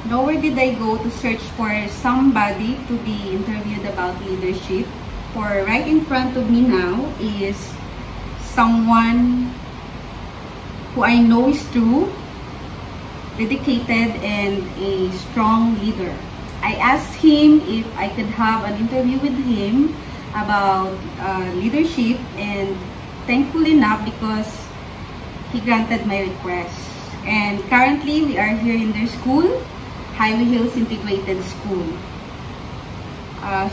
nowhere did I go to search for somebody to be interviewed about leadership. For right in front of me now is someone who I know is true, dedicated, and a strong leader. I asked him if I could have an interview with him about leadership, and thankful enough because he granted my request. And currently we are here in their school, Highway Hills Integrated School.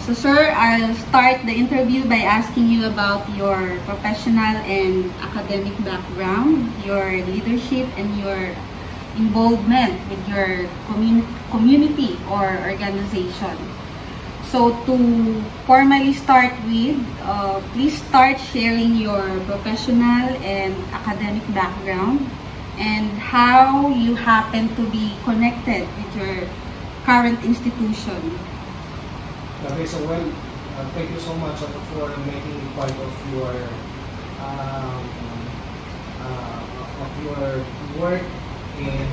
So sir, I'll start the interview by asking you about your professional and academic background, your leadership, and your involvement with your community or organization. So to formally start with, please start sharing your professional and academic background and how you happen to be connected with your current institution. Okay, so well, thank you so much for making me part of your work in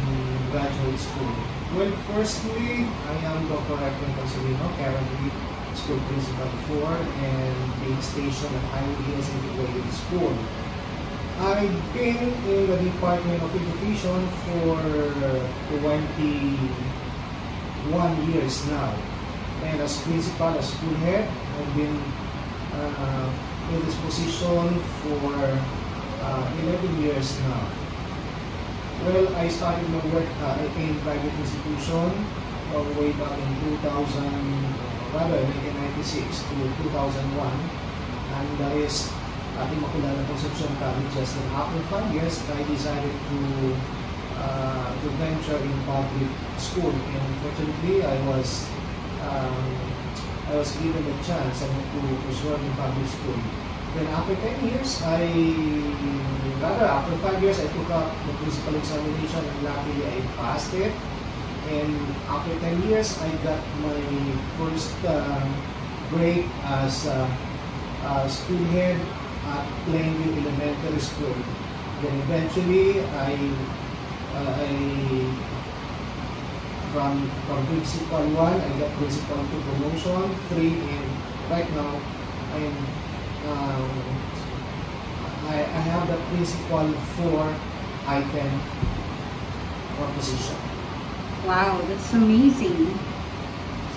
graduate school. Well, firstly, I am Dr. Efren Consolino, currently school principal 4 and being stationed at Highway Hills Integrated School. I've been in the Department of Education for 21 years now. And as principal, as school head, I've been in this position for 11 years now. Well, I started my work in private institution way back in 1996 to 2001. And that is at Immaculada Concepcion College. Just after 5 years, I decided to venture in public school. And fortunately, I was given the chance to serve in public school. Then after 10 years, after 5 years, I took up the principal examination and luckily I passed it. And after 10 years, I got my first grade as school head at Plainview Elementary School. Then eventually, from principal 1, I got principal 2 promotion, 3, and right now I have the principal 4 item position. Wow, that's amazing.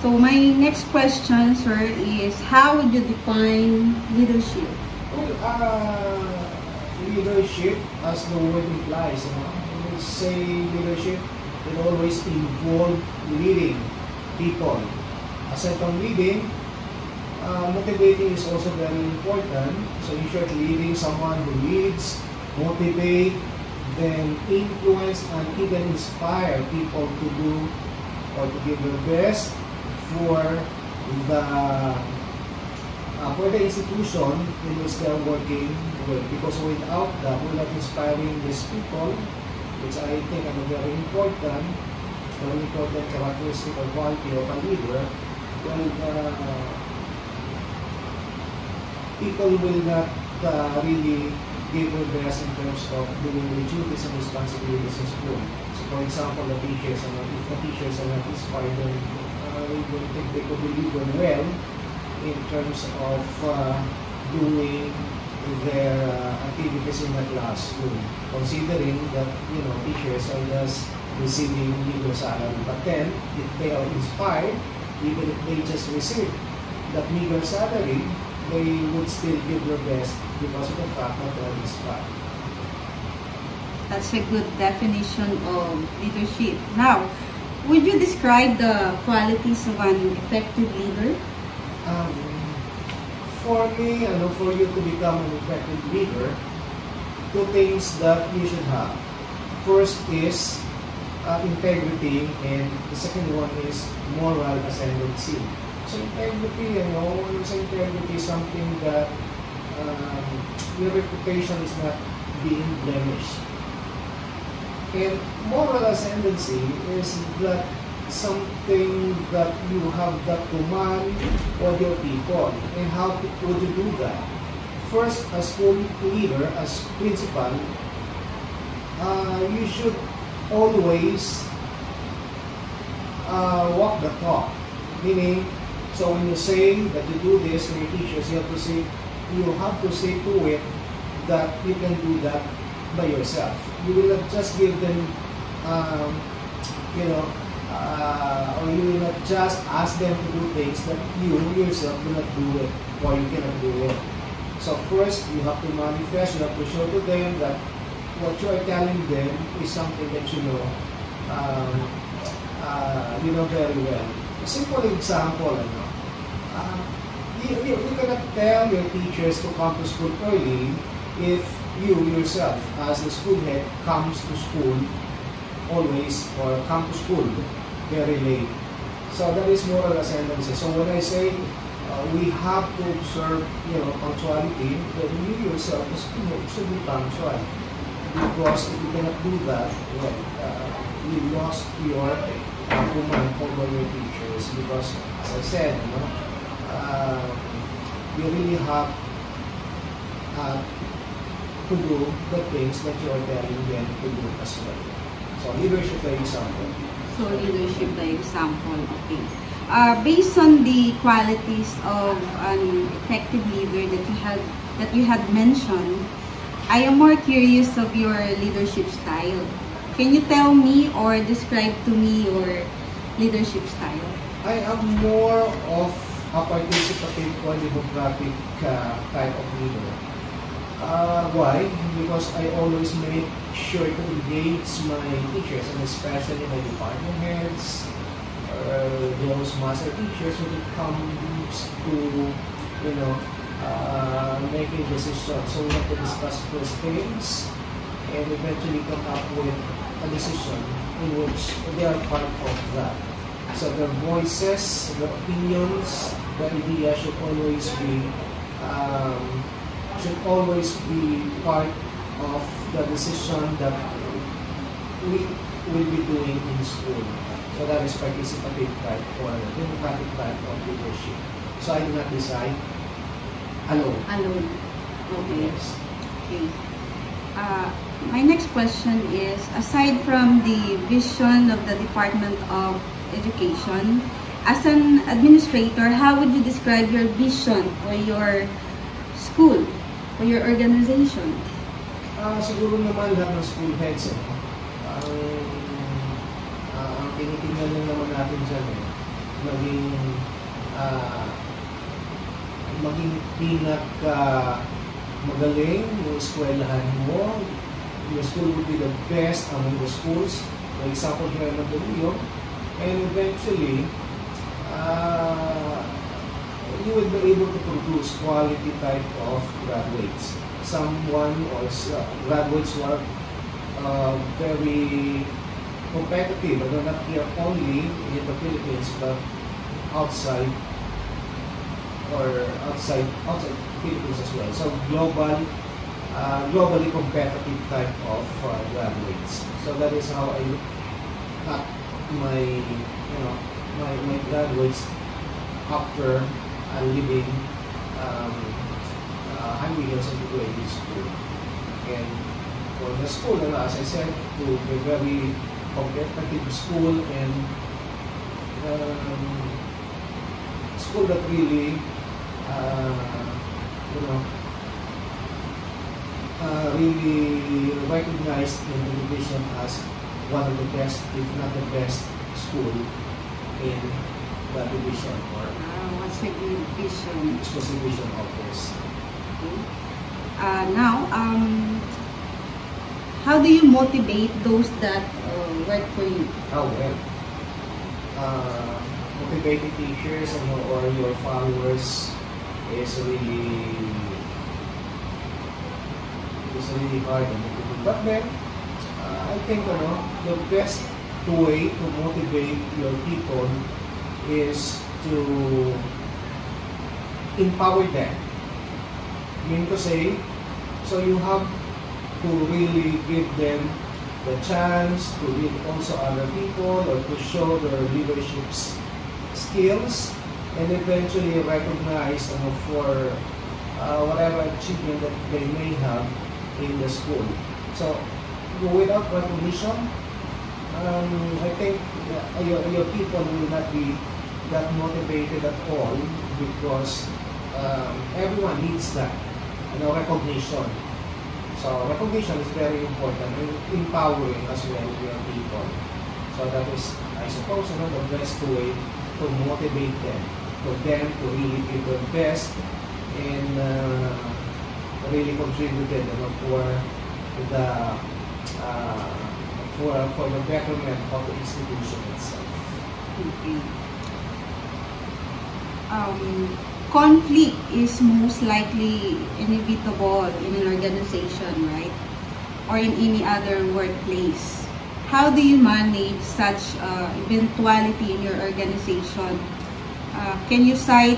So my next question, sir, is how would you define leadership? Well, leadership, as the word implies, when we say leadership, it always involves leading people. Aside from leading, motivating is also very important. So in short, leading, someone who leads, motivate, then influence and even inspire people to do or to give their best for the institution in which they are working with. Because without that, without inspiring these people, which I think are very important characteristic or quality of a leader, well, people will not really give their best in terms of doing the duties and responsibilities in school. So for example, the teachers, if the teachers are not inspired, then we don't think they could deliver well in terms of doing their activities in the classroom, considering that teachers are just receiving meager salary. But then, if they are inspired, even if they just receive that meager salary, they would still give their best because of the fact that they are inspired. That's a good definition of leadership. Now, would you describe the qualities of an effective leader? For me, for you to become an effective leader, 2 things that you should have. First is integrity, and the second one is moral ascendancy. So integrity, integrity is something that your reputation is not being blemished. And moral ascendancy is that something that you have that command over your people. And how would you do that? First, as school leader, as principal, you should always walk the talk. Meaning, so when you say that you do this to your teachers, you have to say to it that you can do that by yourself. You will not just give them, or you will not just ask them to do things that you yourself do not do it, or you cannot do it. So first, you have to manifest, you have to show to them that what you are telling them is something that you know very well. A simple example, you cannot tell your teachers to come to school early if you yourself, as the school head, comes to school always, or come to school very late. So that is moral ascendancy. So when I say we have to observe, punctuality, then you yourself should be punctual. Because if you cannot do that, well, you lost your command over your teachers. Because, as I said, you really have to do the things that you are telling them to do as well. So leadership by example. So leadership by example, okay. Based on the qualities of an effective leader that you had mentioned, I am more curious of your leadership style. Can you tell me or describe to me your leadership style? I am more of a participative or democratic type of leader. Why? Because I always make sure to engage my teachers, and especially my department heads, those master teachers, when it comes to, making decisions. So we have to discuss those things and eventually come up with a decision in which they are part of that. So the voices, the opinions, the idea should always be part of the decision that we will be doing in school. So that is participative type or democratic type of leadership. So I do not decide alone. Alone. Okay. Yes. Okay. My next question is, aside from the vision of the Department of Education, as an administrator, how would you describe your vision for your school, for your organization? Siguro naman lahat ng school heads, ang tinitingnan lang naman natin dyan, maging magaling yung eskwelahan mo. Your school will be the best among the schools. For example, here in Mandaluyong. And eventually, you will be able to produce quality type of graduates. Someone or graduates who are very competitive, not here only in the Philippines, but outside Philippines as well. So globally competitive type of graduates. So that is how I look at my graduates after leaving Highway Hills Integrated School. And for the school, as I said, to be very competitive school and school that really really recognized in the division as one of the best, if not the best, school in that division or what's your vision? division office. Okay. Now, how do you motivate those that work for you? How well? Motivating teachers or your followers is really hard. But then, I think the best way to motivate your people is to empower them. Meaning to say, so you have to really give them the chance to lead also other people or to show their leadership skills and eventually recognize for whatever achievement that they may have in the school. So without recognition, I think your people will not be that motivated at all because everyone needs that, recognition. So recognition is very important and empowering as well your people. So that is, I suppose, the best way to motivate them, for them to really give their best and really contributed for the for the betterment of the institution itself. Okay. Conflict is most likely inevitable in an organization, right? Or in any other workplace. How do you manage such eventuality in your organization? Can you cite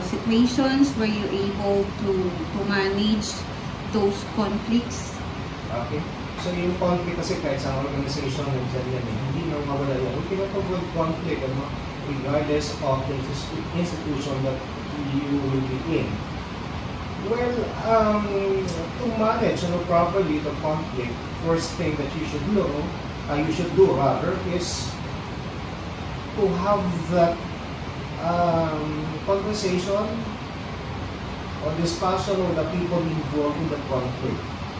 situations where you're able to manage those conflicts? Okay. So yung conflict kasi kahit sa organization nandiyan yan hindi na mawala yan. We cannot avoid conflict regardless of the institution that you will be in. Well, to manage properly the conflict, first thing that you should know, you should do rather, is to have that conversation or discussion with the people involved in the conflict.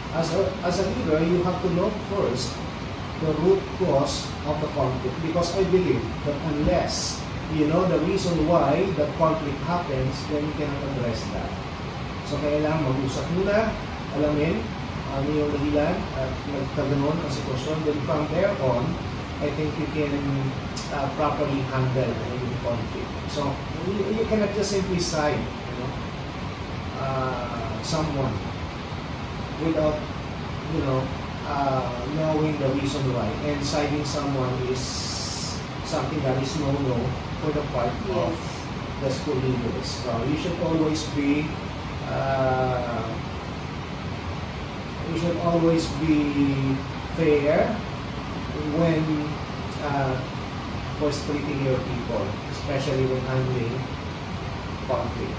As a leader, you have to know first the root cause of the conflict, because I believe that unless you know the reason why the conflict happens, then you cannot address that. So kailangan mag-usap muna, alamin ano yung dahilan at nagkaganon ang sitwasyon. Then from there on, I think you can properly handle the conflict. So you cannot just simply side someone without knowing the reason why, and siding someone is something that is no-no for the part of the school leaders. So you should always be fair when for splitting your people, especially when handling conflict.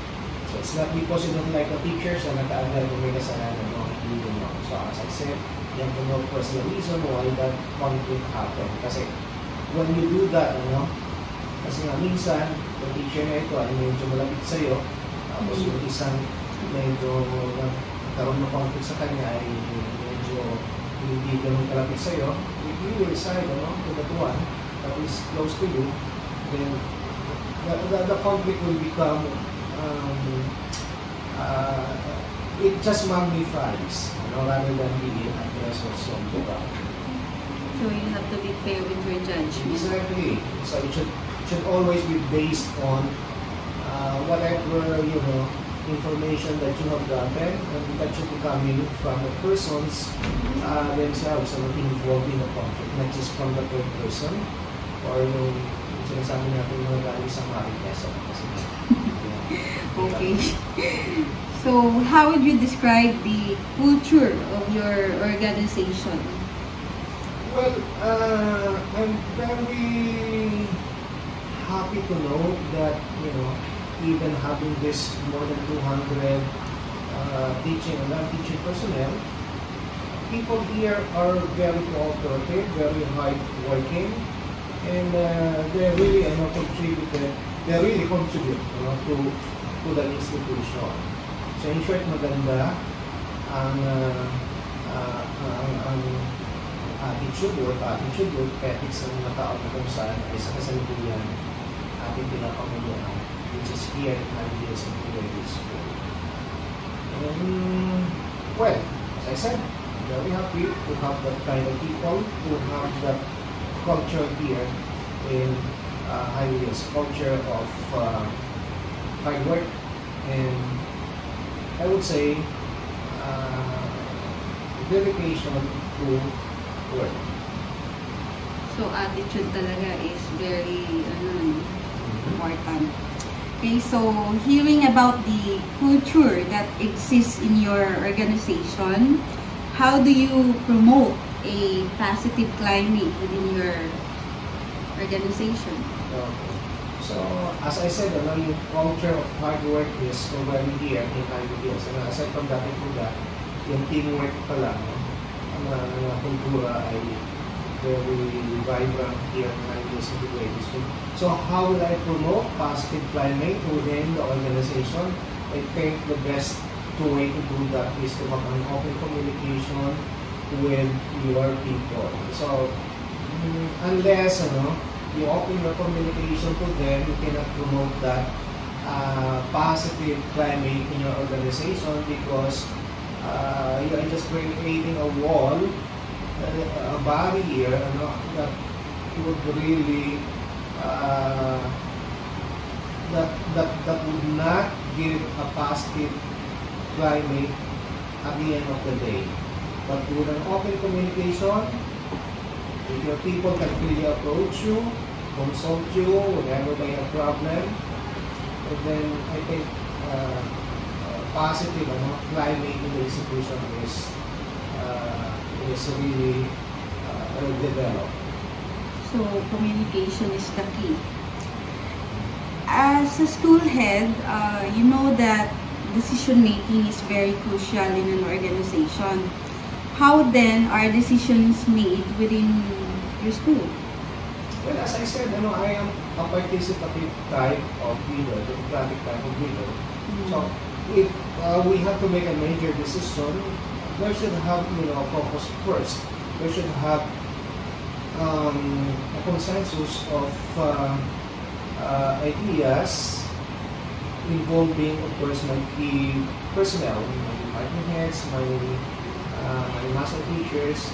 So it's not because you don't like the teachers na nakaagad kung may kasalanan mo, hindi mo. So as I said, you have to know first the reason why that conflict happened. Kasi when you do that, kasi nga minsan, yung teacher na ito ay medyo malapit sa'yo, tapos yung isang medyo nagkaroon ng conflict sa kanya ay medyo hindi ganun kalapit sa'yo. If you will side to that one that is close to you, then the conflict will become it just magnifies rather than being addressed or solved. So you have to be fair with your judgment. Exactly. So it should always be based on whatever information that you have gotten, and that should be coming from the persons themselves and involved in the conflict, not just from the third person or yung sinasabi natin mga galing sa Marites. Okay. So, how would you describe the culture of your organization? Well, I'm very happy to know that, even having this more than 200 teaching and non-teaching personnel, people here are very cooperative, very hard-working, and they really contribute to the institution. So in short, maganda ang attitude or ethics ng mga tao na kung saan ay sa kasalukuyan ating pinapamunuan, which is here in Marites Integrated School. And, well, as I said, I'm very happy to have that kind of people, to have that culture here in Marites, culture of hard work, and I would say dedication to work. So attitude talaga is very important. Okay, so hearing about the culture that exists in your organization, how do you promote a positive climate within your organization? Okay. So, as I said, yung culture of hard work is already here in Marites. And aside from that, yung teamwork pala, ang kultura ay very vibrant here in Highways Integrated School. So how will I promote positive climate within the organization? I think the best way to do that is to have an open communication with your people. So unless you open your communication to them, you cannot promote that positive climate in your organization, because you are just creating a wall, a barrier, that would really that would not give a positive climate at the end of the day. But with an open communication, if your people can really approach you, consult you whenever they have problem, and then I think positive climate in the institution is really developed. So communication is the key. As a school head, you know that decision making is very crucial in an organization. How then are decisions made within your school? Well, as I said, I am a participative type of leader, democratic type of leader. So if we have to make a major decision, we should have a focus first. We should have a consensus of ideas involving, of course, my key personnel, my department heads, my master teachers,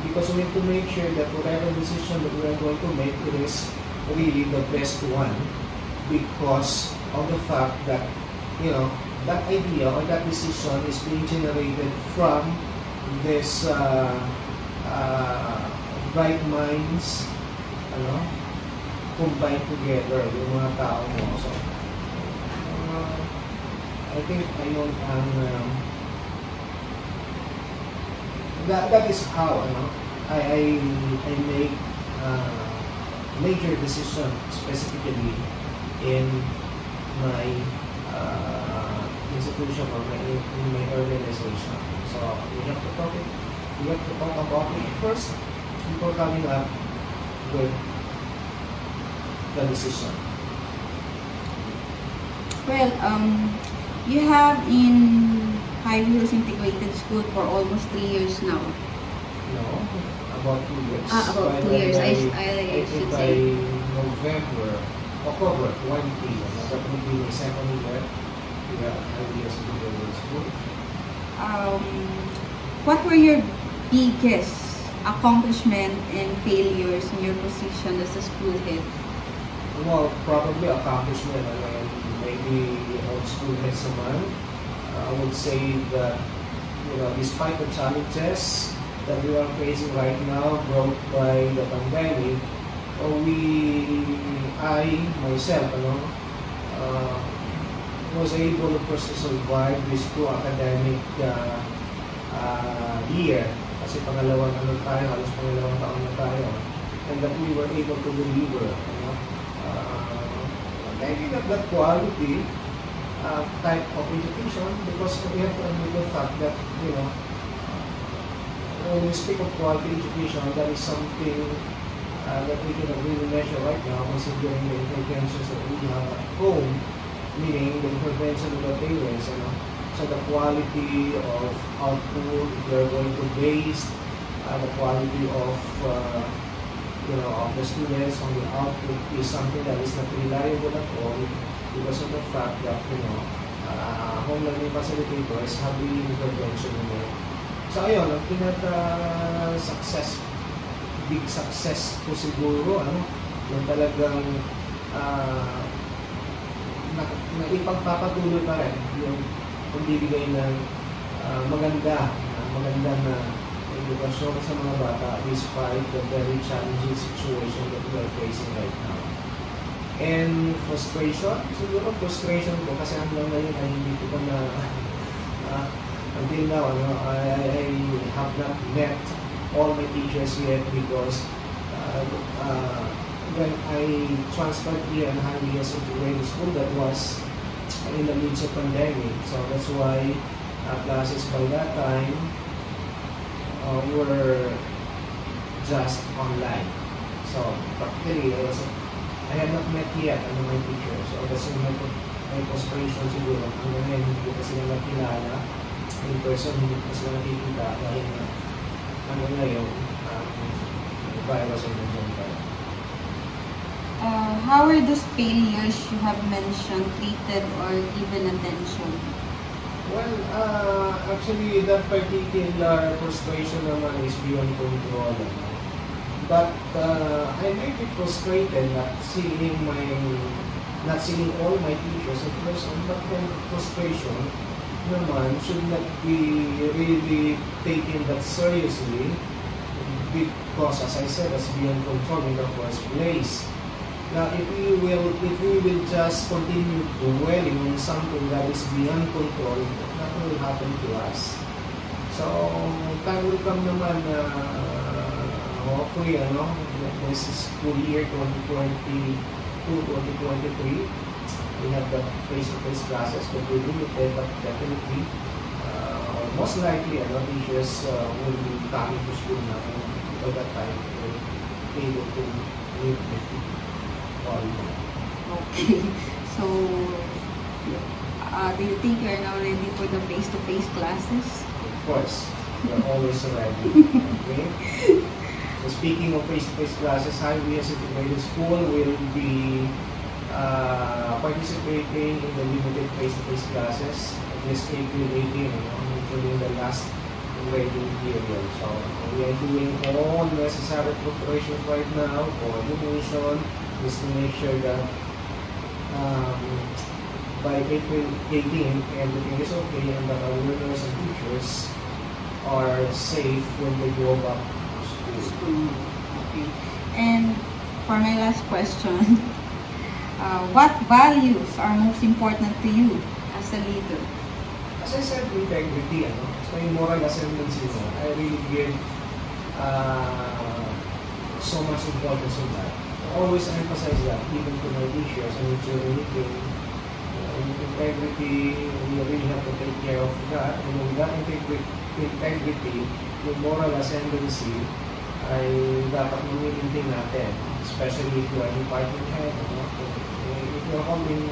because we have to make sure that whatever decision that we are going to make, it is really the best one, because of the fact that that idea or that decision is being generated from this bright minds combined together, yung mga tao mo. So I think that is how I make major decisions specifically in my institution or in my organization. So we have to talk about it first before coming up with the decision. Well, you have in Highway Hills Integrated School for almost 3 years now. No, about 2 years. About 2 years. I should by say. October 20, that will be my second year here at Highway Hills Integrated School. What were your biggest accomplishment and failures in your position as a school head? Well, probably accomplishment, maybe old school heads naman. I would say that despite the challenges that we are facing right now brought by the pandemic, I myself was able of course to survive this 2 academic year, kasi halos pangalawang taon na tayo, and that we were able to deliver maybe not that quality type of education, because we have to admit the fact that when we speak of quality education, that is something that we cannot really measure right now, considering the interventions that we have at home, meaning the intervention of the parents. So the quality of output, we are going to base the quality of the students on the output is something that is not reliable at all, because of the fact that home learning facilitators have really intervention in it. So ayun, ang big success ko siguro, yung talagang ipagpapatuloy pa rin yung pagbibigay ng maganda na edukasyon sa mga bata despite the very challenging situation that we are facing right now. And frustration ko kasi hanggang ngayon ay hindi ko pa na until now I have not met all my teachers yet, because when I transferred here in Highway Hills Integrated School, that was in the midst of pandemic, so that's why classes by that time were just online. So, practically, I have not met yet my teacher. So, kasi may frustration siguro. Hanggang ngayon, hindi ko sila nakilala. In person, hindi ko sila nakikita. Dahil hanggang ngayon, virus ay nandiyan pa. How are those failures you have mentioned treated or given attention? Well, actually, that particular frustration naman is beyond control. But I may be frustrated not seeing all my teachers in person. But then frustration naman should not be really taken that seriously, because, as I said, that's beyond control in the first place. Now, if we will just continue dwelling on something that is beyond control, nothing will happen to us. So, time will come naman na hopefully, this school year 2022-2023, we have the face-to-face classes, but we limited, but definitely, most likely, teachers will be coming to school now, and by that time, they will be able to meet with people. Okay, so do you think you are now ready for the face-to-face classes? Of course, we are always ready. Okay. So speaking of face-to-face classes, IBS Integrated School will be participating in the limited face-to-face classes this April 18, including the last grading period. So we are doing all necessary preparations right now for admission, just to make sure that by April 18, everything is okay and that our learners and teachers are safe when they go back to school. Okay. And for my last question, what values are most important to you as a leader? As I said, integrity. So yung moral ascendancy mo, I really give so much importance on that. Always emphasize that, even to my teachers, and it's really integrity, we really have to take care of that. And with that integrity, yung moral ascendancy ay dapat maintain natin, especially if you are department head, if you are holding,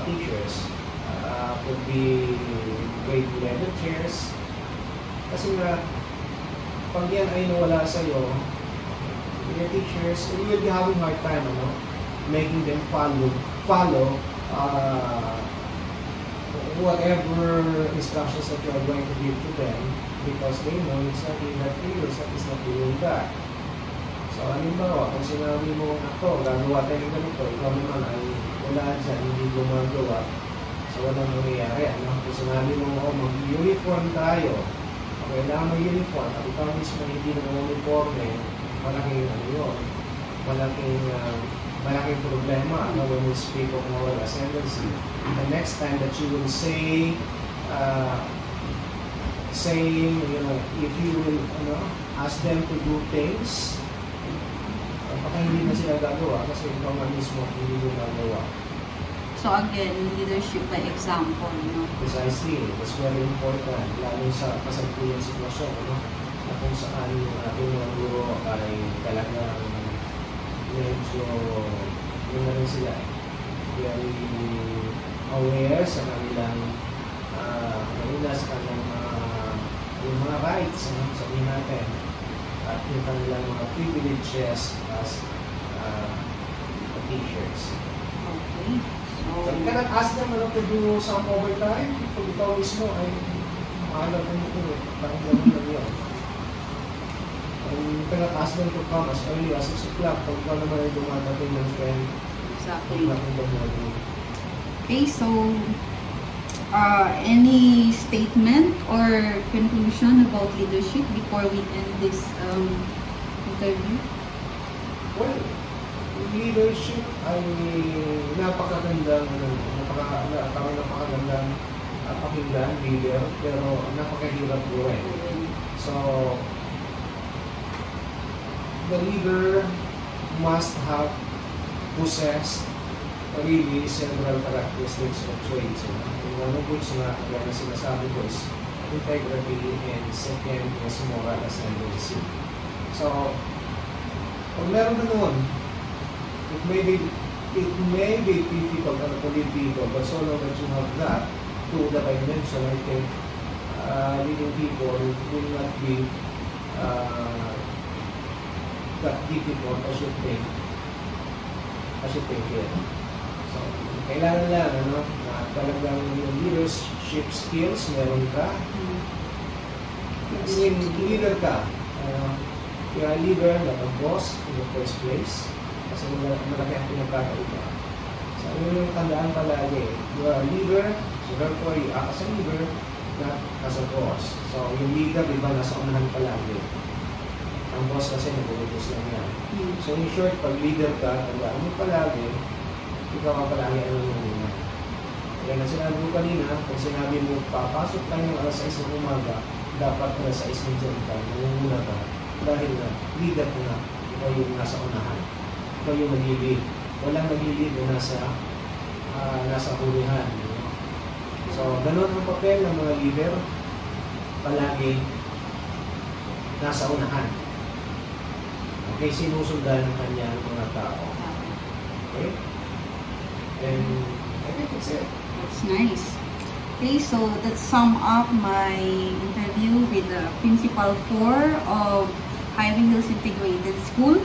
teachers, could be grade 11 chairs. Kasi nga, pag yan ay nawala sa'yo, your teachers, we will be having hard time, making them follow whatever instructions that you are going to give to them, because they know it's not in that period, it's not doing that. So, halimbawa, kung sinabi mo, gagawa tayo ng ganito, ikaw naman ay wala dyan, hindi gumagawa, so walang nangyayari. Kung sinabi mo, mag-uniform tayo, kailangan mag-uniform, at ikaw mismo hindi na uniforme, malaking malaking problema when we speak of moral ascendancy. The next time that you will say, if you will ask them to do things, baka hindi na sila gagawa kasi ikaw nga mismo hindi mo gagawa. So again, leadership by example, Precisely, that's very important, lalo sa kasalukuyang sitwasyon, na kung saan yung ating mga guro ay talagang medyo yun na rin sila very aware sa kanilang sa kanilang yung mga rights, sabihin natin, at yung kanilang mga privileges as teachers. Okay. So you cannot ask them to do some overtime kung ikaw mismo ay maalam mo ito parang gano'n lang yun. You cannot ask them to come as early as 6 o'clock pag ikaw naman ay dumadating ng 10. Exactly. Okay, so any statement or conclusion about leadership before we end this interview? Well, leadership ay napakagandang pakinggan, leader, pero napakahirap buhay. So, the leader must have possessed really several characteristics or traits. One of which na sinasabi ko is integrity, and second is moral ascendancy. So, pag meron na noon, it may be difficult to lead people, but so long that you have that, two that I mentioned, I think leading people will not be that difficult as you think it. So, kailangan lang, na talagang yung leadership skills, meron ka. As in, leader ka. You're a leader, not a boss in the first place. Kasi malaki ang pinagkakaiba. So, yun yung tandaan palagi. You are a leader, so therefore you act as a leader, not as a boss. So, yung leader, diba, nasa unahan palagi. Ang boss kasi nag-utos lang yan. So, in short, pag leader ka, tandaan mo palagi, ikaw ka palagi ang nangyayari. Kaya na sinabi mo kanina, kung sinabi mo, papasok tayo ng alas 6 ng umaga, dapat alas 6 ng dyan ka, nangunguna ka, dahil na, leader ko na, ikaw yung nasa unahan. Ikaw yung nag-lead. Walang nag-lead na nasa hulihan. So, ganun ang papel ng mga leader, palagi nasa unahan. Okay, sinusundan ng kanyang mga tao. Okay? And I think that's it. That's nice. Okay, so that sum up my interview with the Principal 4 of Highway Hills Integrated School.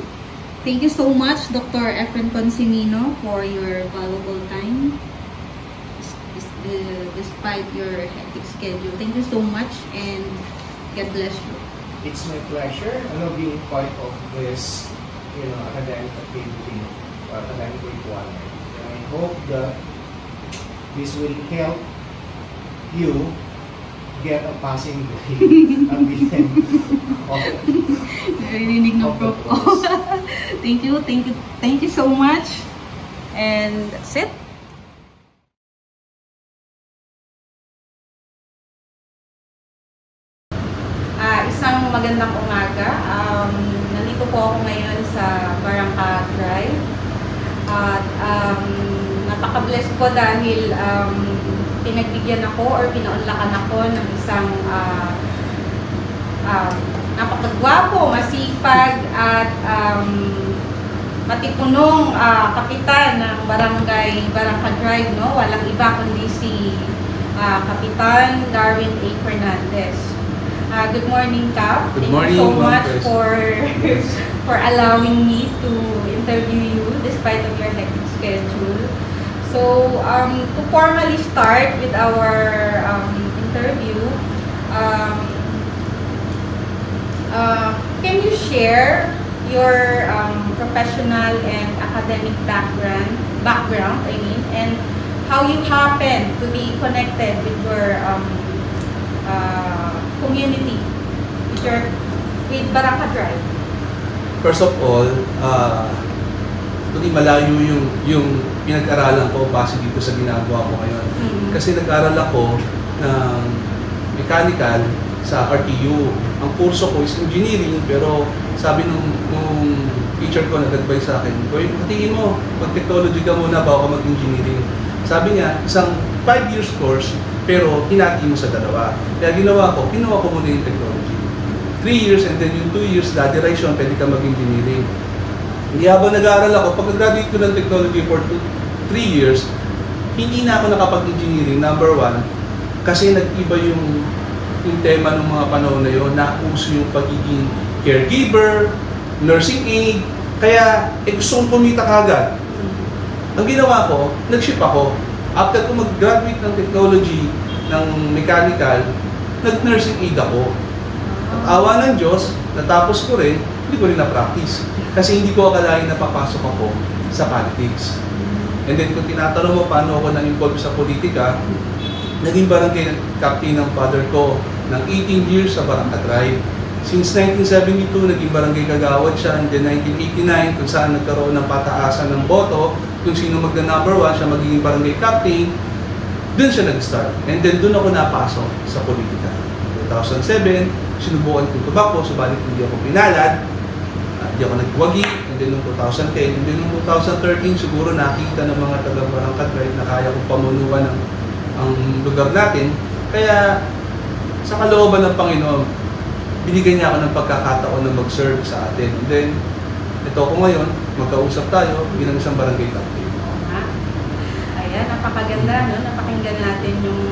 Thank you so much, Dr. Efren Consimino, for your valuable time despite your hectic schedule. Thank you so much and God bless you. It's my pleasure, being part of this, academic activity, academic requirement. And I hope that this will help you get a passing grade at the end of the course. Thank you so much. And that's it. Isang magandang umaga. Nandito po ako ngayon sa Barangka Drive. At napaka-bless ko dahil pinagbigyan ako or pinaunlakan ako ng isang napakagwapo, masipag at matipunong kapitan ng Barangka Drive, no? Walang iba kundi si Kapitan Darwin A. Fernandez. Good morning, Cap. Good morning, thank you so much for allowing me to interview you despite of your hectic schedule. So, to formally start with our interview, can you share your professional and academic background, and how you happen to be connected with your community, with Barangka Drive? First of all, malayo yung pinag-aralan ko base dito sa ginagawa ko ngayon. Kasi nag-aral ako ng mechanical sa RTU. Ang kurso ko is engineering, pero sabi nung teacher ko, nag-advise sa akin, tingin mo, mag-technology ka muna bago ka mag-engineering. Sabi niya, isang 5 years course, pero hinati mo sa dalawa. Kaya kinuha ko muna yung technology. 3 years and then yung 2 years, lateration, pwede ka mag-engineering. Hindi habang nag-aaral ako, pag-graduate ko ng technology for 3 years, hindi na ako nakapag-engineering, number 1, kasi nag-iba yung tema ng mga panahon na yun, nauso yung pagiging caregiver, nursing aid, kaya gusto kong kumita kagad. Ang ginawa ko, nag-ship ako. After ko mag-graduate ng technology, ng mechanical, nag-nursing aid ako. At awa ng Diyos, natapos ko rin, hindi ko rin na-practice. Kasi hindi ko akalain na papasok ako sa politics. And then kung tinatanong mo paano ako na-involve sa politika, naging barangay captain ng father ko ng 18 years sa Barangka Drive. Since 1972, naging barangay kagawad siya. And then 1989, kung saan nagkaroon ng pataasan ng boto, kung sino magna-number 1, siya magiging barangay captain, dun siya nag-start. And then dun ako napasok sa politika. 2007, sinubukan ko tumakbo, subalit hindi ako pinalad. Hindi ako nagwagi. And then noong 2010, and then noong 2013, siguro nakita ng mga taga-Barangka Drive na kaya kong pamunuan ang lugar natin. Kaya sa kalooban ng Panginoon, binigyan niya ako ng pagkakataon na mag-serve sa atin. And then, ito ako ngayon, magkausap tayo bilang isang barangay captain. Ayan, napakaganda, no? Napakinggan natin yung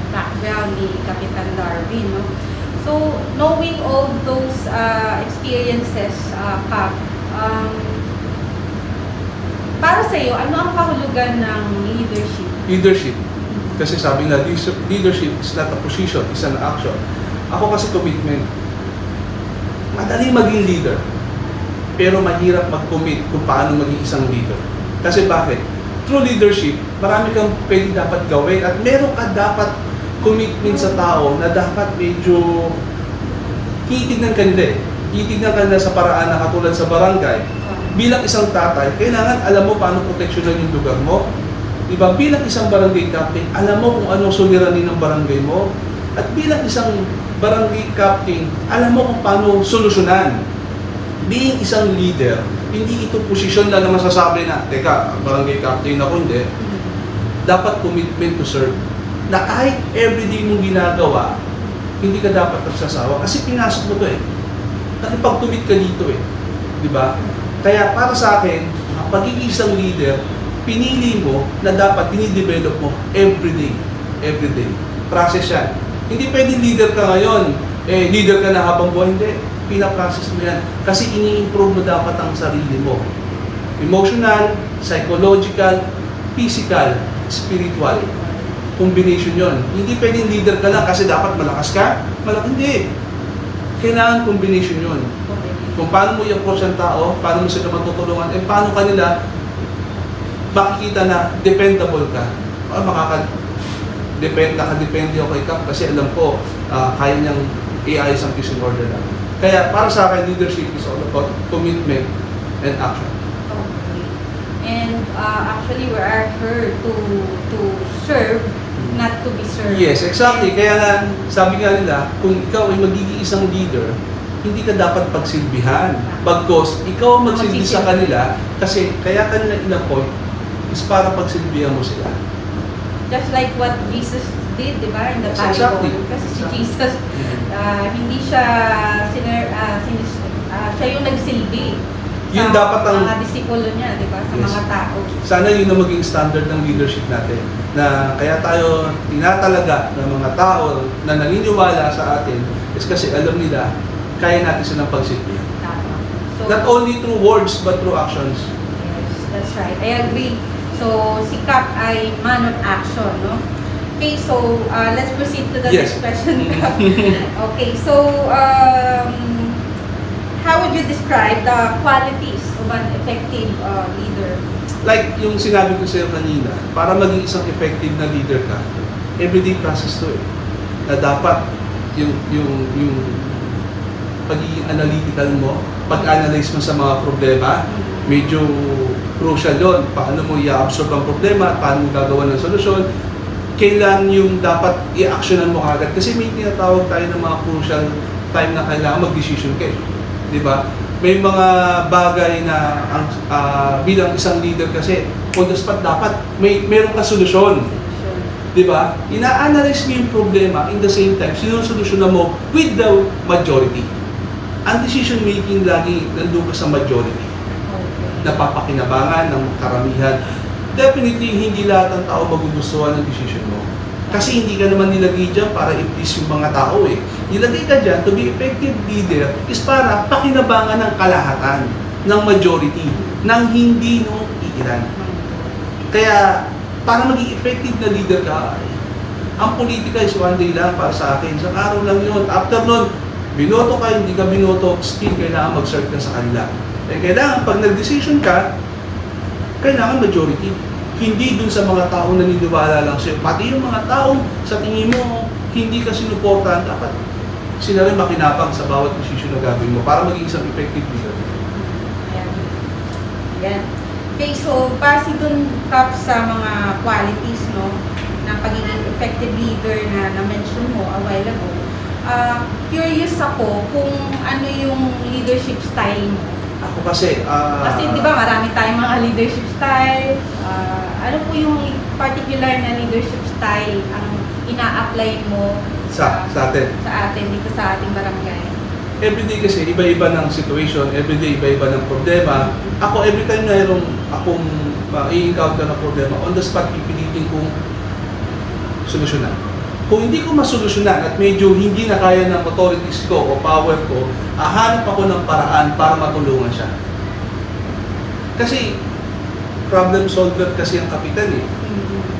background ni Kapitan Darwin, no? So, knowing all those experiences, Kap, para sa iyo, ano ang kahulugan ng leadership? Leadership. Kasi sabi na, leadership is not a position, it's an action. Ako kasi commitment. Madali maging leader. Pero mahirap mag-commit kung paano maging isang leader. Kasi bakit? Through leadership, marami kang pwede dapat gawin at meron ka dapat commitment sa tao na dapat medyo titignan ka nila eh. Titignan ka nila sa paraan na katulad sa barangay. Bilang isang tatay, kailangan alam mo paano proteksyonan yung lugar mo. Diba? Bilang isang barangay captain, alam mo kung anong suliranin ng barangay mo. At bilang isang barangay captain, alam mo kung paano solusyonan. Being isang leader, hindi ito posisyon lang na masasabi na, teka, barangay captain ako, hindi. Dapat commitment to serve. Na kahit everyday mong ginagawa, hindi ka dapat nagsasawa. Kasi pinasok mo to eh. Nakipag-commit ka dito eh. Diba? Kaya para sa akin, ang pagiging isang leader, pinili mo na dapat dinidevelop mo everyday. Everyday. Process yan. Hindi pwedeng leader ka ngayon, leader ka na habang buhay. Hindi. Pinaprocess mo yan. Kasi ini-improve mo dapat ang sarili mo. Emotional, psychological, physical, spiritual. Combination yon. Hindi pwedeng leader ka lang kasi dapat malakas ka. Hindi. Kailangan combination yon. Kung paano mo i-approach ang tao, paano mo sila matutulungan, paano kanila makikita na dependable ka. Nakadepende ako kay Kap kasi alam ko kaya niyang i-ayos ang peace and order lang. Kaya para sa akin, leadership is all about commitment and action. Okay. And actually, we are here to serve, not to be served. Yes, exactly. Kaya nga, sabi nga nila, kung ikaw ay magiging isang leader, hindi ka dapat pagsilbihan. Bagkos, ikaw ang magsilbi sa kanila kasi kaya kanila in-appoint is para pagsilbihan mo sila. Just like what Jesus did, di ba? In the Bible. Exactly. Kasi si Jesus, hindi siya, siya yung nagsilbi. Yun dapat ang mga disipulo niya, di ba? Sa mga tao. Sana yun ang maging standard ng leadership natin. Na kaya tayo tinatalaga ng mga tao na naniniwala sa atin is kasi alam nila kaya natin silang pagsilbi. So, not only through words but through actions. Yes, that's right. I agree. So, si Kap ay man of action, no? Okay, so let's proceed to the next question, Kap. Okay, so how would you describe the qualities of an effective leader? Like yung sinabi ko sa'yo kanina, para maging isang effective na leader ka, everyday process to eh. Na dapat yung pagiging analytical mo, pag-analyze mo sa mga problema, medyo crucial yun. Paano mo i-absorb ang problema, paano mo gagawa ng solusyon, kailan yung dapat i-actionan mo kagad. Kasi may tinatawag tayo ng mga crucial time na kailangan mag-decision kayo. Diba? May mga bagay na bilang isang leader kasi on the spot dapat meron ka solusyon. Diba? Ina-analyze mo yung problema in the same time, sinusolusyonan mo with the majority. Ang decision making lagi nandun ka sa majority. Napapakinabangan ng karamihan. Definitely, hindi lahat ng tao magugustuhan ng decision mo. Kasi hindi ka naman nilagay dyan para i-please yung mga tao eh. Nilagay ka dyan to be effective leader is para pakinabangan ng kalahatan, ng majority, ng hindi nung iilan. Kaya, para maging effective na leader ka, ang politika is one day lang para sa akin. Isang araw lang yun. After nun, binoto ka, hindi ka binoto, still kailangan mag-serve ka sa kanila. Kailangan, pag nag-decision ka, kailangan majority. Hindi dun sa mga taong naniniwala lang sa'yo. Pati yung mga taong sa tingin mo, hindi ka sinuportahan, dapat sila rin makinabang sa bawat decision na gagawin mo para maging isang effective leader. Ayan. Okay, so base dun, Kap, sa mga qualities, no, ng pagiging effective leader na na-mention mo a while ago, curious ako kung ano yung leadership style mo. Ako kasi, kasi di ba marami tayong mga leadership style. Ano po yung particular na leadership style ang ina-apply mo sa atin. Sa atin, dito sa ating barangay. Everyday kasi iba-iba ng situation, everyday iba-iba ng problema. Ako every time na mayroong akong i-encounter na problema, on the spot pipilitin kong solusyonan. Kung hindi ko masolusyonan at medyo hindi na kaya ng authorities ko o power ko, hahanap ako ng paraan para matulungan siya. Kasi problem solver kasi ang kapitan eh.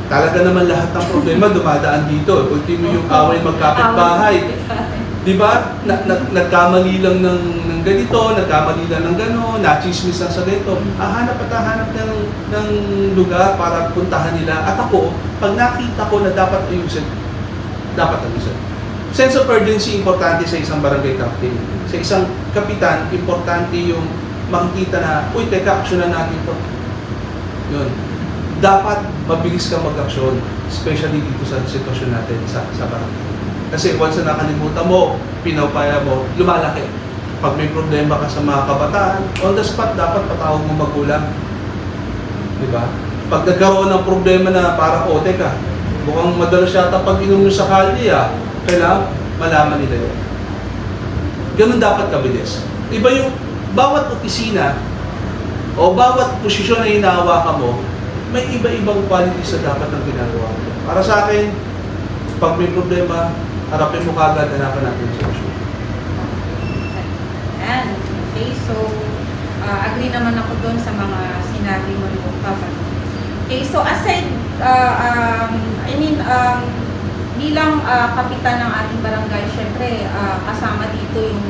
Talaga naman lahat ng problema dumadaan dito. Ultimo yung away magkapit-bahay. Di ba? Nagkamali lang ng ganito, nagkamali lang ng gano'n, nachismis lang sa ganito. Hanap at hanap ng lugar para puntahan nila. At ako, pag nakita ko na dapat ayusin, dapat ayusin. Sense of urgency, importante sa isang barangay captain. Sa isang kapitan, importante yung makikita na, uy, teka, aksyonan natin ito. Yun. Dapat mabilis ka mag-aksyon, especially dito sa sitwasyon natin sa barangay. Kasi once na nakalimutan mo, pinapaya mo, lumalaki. Pag may problema ka sa mga kabataan, on the spot, dapat patawag mo magulang. Diba? Pag nagkaroon ng problema na parang, oh, teka, mukhang madalas yata pag inom nyo sa kalye, kailangan malaman nila yun. Ganun dapat kabilis. Iba yung bawat opisina o bawat posisyon na hinahawakan mo, may iba-ibang qualities na dapat ang ginagawa mo. Para sa akin, pag may problema, harapin mo kagad, hanapan natin yung solusyon. Ayan. Okay, so agree naman ako doon sa mga sinabi mo yung Papa. Okay, so aside, bilang kapitan ng ating barangay, syempre kasama dito yung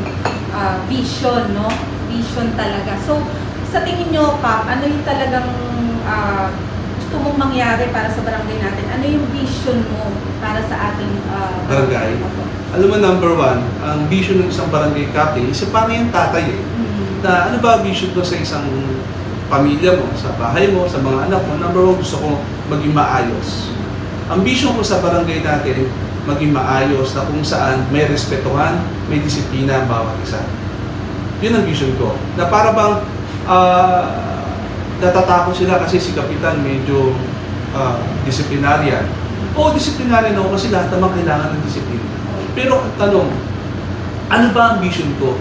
vision, no? Vision talaga. So, sa tingin nyo, Pap, ano yung talagang gusto mong mangyari para sa barangay natin? Ano yung vision mo para sa ating barangay? Alam mo, number one, ang vision ng isang barangay captain, isa parang yung tatay eh. Na ano ba vision ko sa isang pamilya mo, sa bahay mo, sa mga anak mo? Number one, gusto ko maging maayos. Ang vision ko sa barangay natin, maging maayos na kung saan may respetuhan, may disiplina ang bawat isa. Yun ang vision ko. Na para bang natatakot sila kasi si Kapitan medyo disiplinaryan. Oo, disiplinaryan ako kasi lahat naman kailangan ng disiplina. Pero ang tanong, ano ba ang vision ko?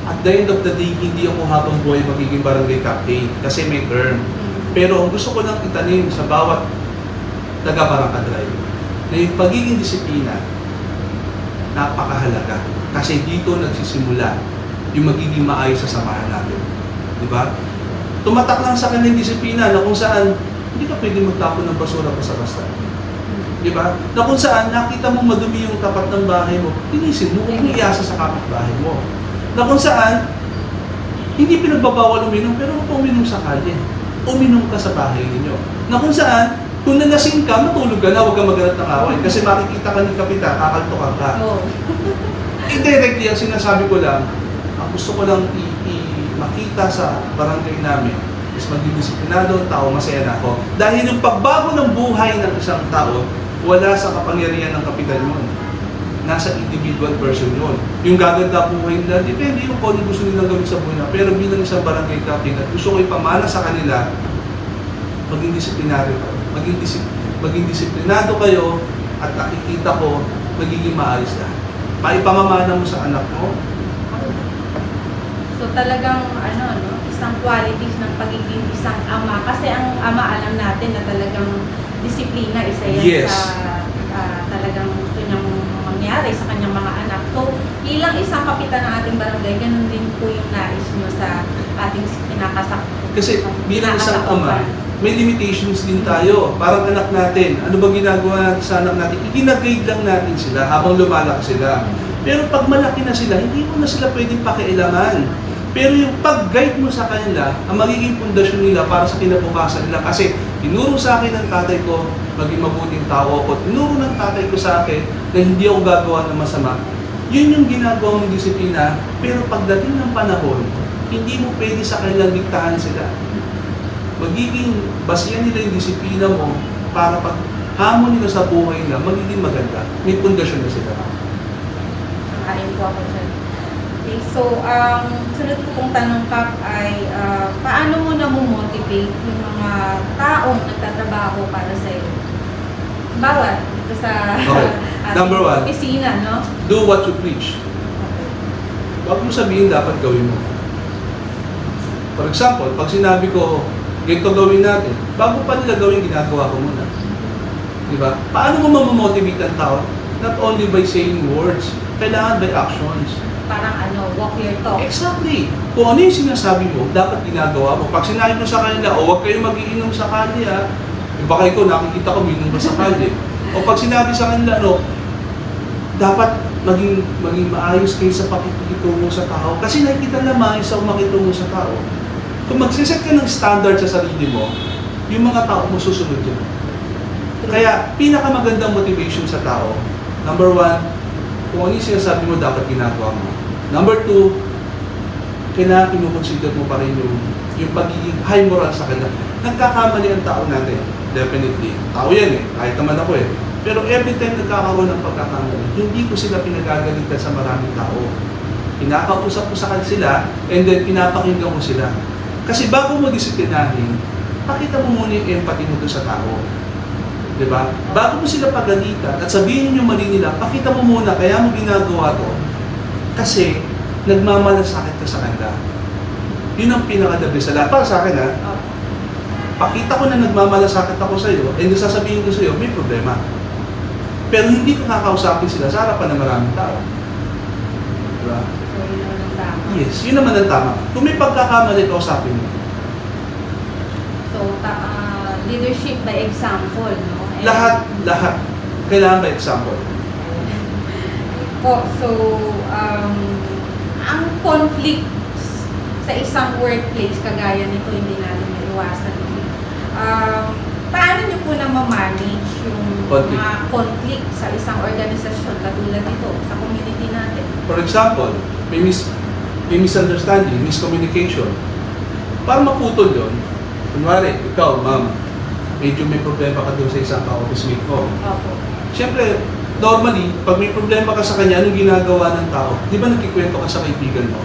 At the end of the day, hindi ako habang buhay magiging barangay captain kasi may term. Pero ang gusto ko lang itanim sa bawat taga-barangay driver na yung pagiging disiplina, napakahalaga. Kasi dito nagsisimula yung magiging maayos sa samahan natin. Diba? Tumatak lang sa kanyang disiplina na kung saan hindi ka pwede magtapon ng basura basta-basta. Diba? Na kung saan nakita mo madumi yung tapat ng bahay mo, tinisin mo kung iasa sa kapitbahay mo. Na kung saan hindi pinagbabawal uminom, pero huwag ka uminom sa kalye. Uminom ka sa bahay ninyo. Na kung saan, kung nalasing ka, matulog ka na, huwag ka maghanap ng away. Kasi makikita ka ng kapitan, kakaltokan ka. Indirectly, ang sinasabi ko lang, ang gusto ko lang makita sa barangay namin is maging disiplinado, tao, masaya na ako. Dahil yung pagbago ng buhay ng isang tao, wala sa kapangyarihan ng kapitan yun. Nasa individual person yun. Yung gaganda buhay nila, depende yung kung gusto nilang gawin sa buhay na. Pero bilang isang barangay captain, at gusto ko ipamana sa kanila, maging disiplinado kayo. Maging disiplinado kayo at nakikita ko, magiging maayos na. Maipamamana mo sa anak mo. So talagang isang qualities ng pagiging isang ama. Kasi ang ama, alam natin na talagang disiplina, isa yan sa talagang gusto niyang mangyari sa kanyang mga anak. So, ilang isang kapitan ng ating barangay, ganun din po yung nais nyo sa ating kinakasak. Kasi bilang isang ama, may limitations din tayo. Parang anak natin, ano ba ginagawa natin sa anak natin? Iginag-guide lang natin sila habang lumalaki sila. Pero pag malaki na sila, hindi mo na sila pwedeng pakialaman. Pero yung pag-guide mo sa kanila, ang magiging pundasyon nila para sa kinabukasan nila. Kasi tinuro sa akin ng tatay ko, maging mabuting tao ako. Tinuro ng tatay ko sa akin na hindi ako gagawa ng masama. Yun yung ginagawa mong disiplina. Pero pagdating ng panahon, hindi mo pwede sa kanilang diktahan sila. Magiging basihan nila yung disiplina mo para pag hamon nila sa buhay nila, magiging maganda. May pundasyon na sila. Kain po ako dyan. Okay, so, sunod ko pong tanong, Kap, ay paano mo na-motivate yung mga taong nagtatrabaho para sa iyo? Bawat dito sa Number one, opisina, no? do what you preach. Huwag mo sabihin dapat gawin mo. For example, pag sinabi ko, ganito gawin natin, bago pa nila gawin, ginagawa ko muna. Diba? Paano mo mamamotivate ang tao? Not only by saying words, kailangan by actions. Parang walk your talk. Exactly. Kung ano yung sinasabi mo, dapat ginagawa mo. Pag sinabi mo sa kanila, huwag kayo mag-iinom sa kalye, baka ikaw nakikita ko, minum ka sa kalye. O pag sinabi sa kanila, dapat maging maayos kayo sa pakikitungo sa tao. Kasi nakikita na maayos ako makitungo sa tao. Kung magsiset ka ng standard sa sarili mo, yung mga tao mo susunod yan. Kaya, pinakamagandang motivation sa tao, number one, kung ano yung sinasabi mo, dapat ginagawa mo. Number two, kailangan kinukonsider mo pa rin yung pagiging high moral sa kanila. Nagkakamali ang tao natin. Definitely. Tao yan kahit naman ako Pero every time nagkakaroon ng pagkakamali, hindi ko sila pinagagalitan sa maraming tao. Pinakausap ko sa kanila sila, and then pinapakinggan ko sila. Kasi bago mo disiplinahin, pakita mo muna yung empathy mo doon sa tao. Diba? Bago mo sila pagalitan at sabihin yung mali nila, pakita mo muna, kaya mo ginagawa to. Kasi, nagmamalasakit ka sa kanila. Yun ang pinaka-the best sa lahat. Para sa akin pakita ko na nagmamalasakit ako sa iyo, and sasabihin ko sa iyo, may problema. Pero hindi ko kakausapin sila sa harapan ng maraming tao. Diba? So, yun naman ang tama. Yes, yun naman ang tama. Kung may pagkakamali, kausapin mo. So, leadership by example, no? And Lahat. Kailangan by example. So, ang conflicts sa isang workplace, kagaya nito, hindi natin maiwasan. Paano nyo po na ma-manage yung mga conflict sa isang organisasyon katulad nito, sa community natin? For example, may misunderstanding, miscommunication. Para maputol yun, kunwari, ikaw, ma'am, medyo may problema ka doon sa isang ka-office mate mo. Opo. Siyempre, normally, pag may problema ka sa kanya, anong ginagawa ng tao? Di ba nagkikwento ka sa kaibigan mo?